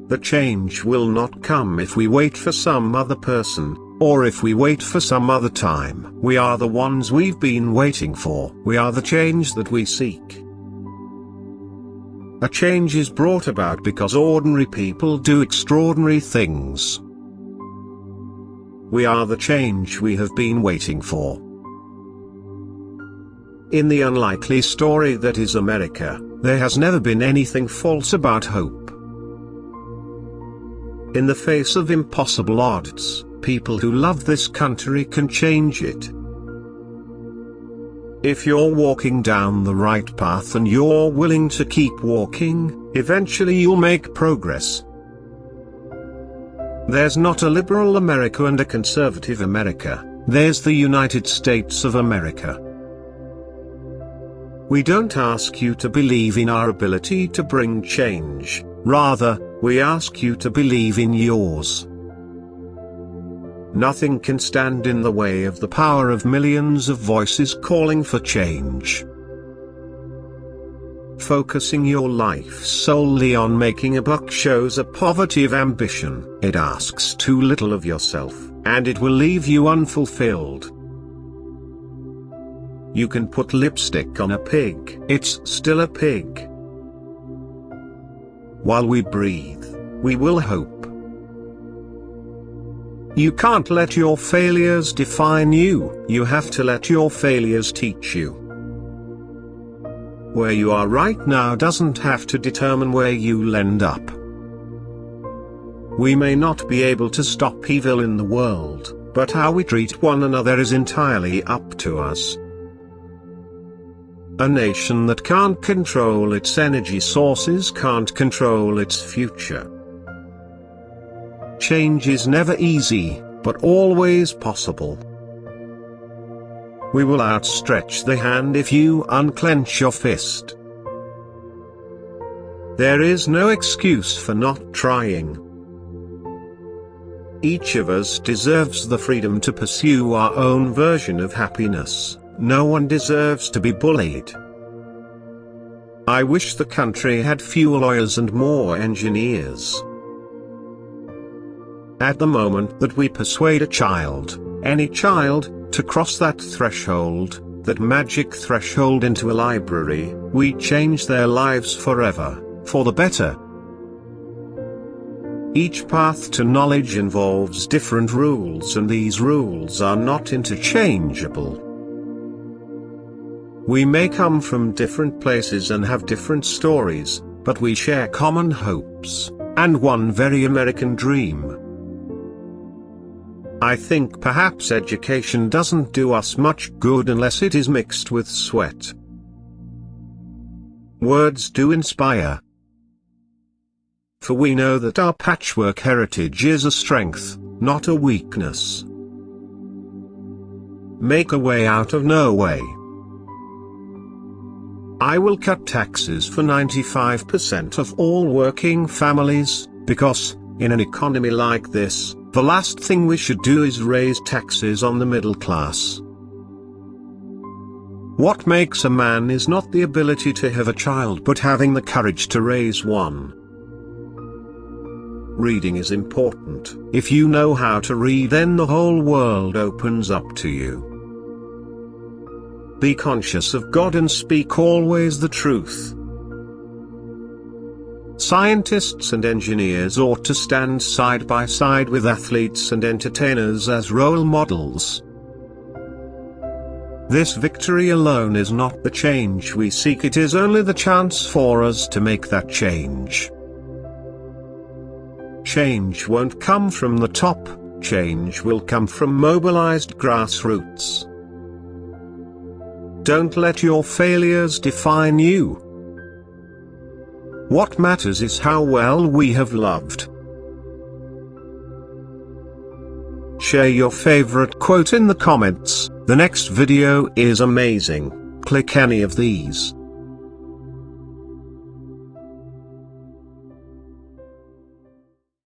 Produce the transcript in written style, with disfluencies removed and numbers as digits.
The change will not come if we wait for some other person, or if we wait for some other time. We are the ones we've been waiting for. We are the change that we seek. A change is brought about because ordinary people do extraordinary things. We are the change we have been waiting for. In the unlikely story that is America, there has never been anything false about hope. In the face of impossible odds, people who love this country can change it. If you're walking down the right path and you're willing to keep walking, eventually you'll make progress. There's not a liberal America and a conservative America, there's the United States of America. We don't ask you to believe in our ability to bring change, rather, we ask you to believe in yours. Nothing can stand in the way of the power of millions of voices calling for change. Focusing your life solely on making a buck shows a poverty of ambition. It asks too little of yourself, and it will leave you unfulfilled. You can put lipstick on a pig, it's still a pig. While we breathe, we will hope. You can't let your failures define you, you have to let your failures teach you. Where you are right now doesn't have to determine where you'll end up. We may not be able to stop evil in the world, but how we treat one another is entirely up to us. A nation that can't control its energy sources can't control its future. Change is never easy, but always possible. We will outstretch the hand if you unclench your fist. There is no excuse for not trying. Each of us deserves the freedom to pursue our own version of happiness. No one deserves to be bullied. I wish the country had fewer lawyers and more engineers. At the moment that we persuade a child, any child, to cross that threshold, that magic threshold into a library, we change their lives forever, for the better. Each path to knowledge involves different rules, and these rules are not interchangeable. We may come from different places and have different stories, but we share common hopes, and one very American dream. I think perhaps education doesn't do us much good unless it is mixed with sweat. Words do inspire. For we know that our patchwork heritage is a strength, not a weakness. Make a way out of no way. I will cut taxes for 95% of all working families, because, in an economy like this, the last thing we should do is raise taxes on the middle class. What makes a man is not the ability to have a child but having the courage to raise one. Reading is important. If you know how to read, then the whole world opens up to you. Be conscious of God and speak always the truth. Scientists and engineers ought to stand side by side with athletes and entertainers as role models. This victory alone is not the change we seek, it is only the chance for us to make that change. Change won't come from the top, change will come from mobilized grassroots. Don't let your failures define you. What matters is how well we have loved. Share your favorite quote in the comments. The next video is amazing. Click any of these.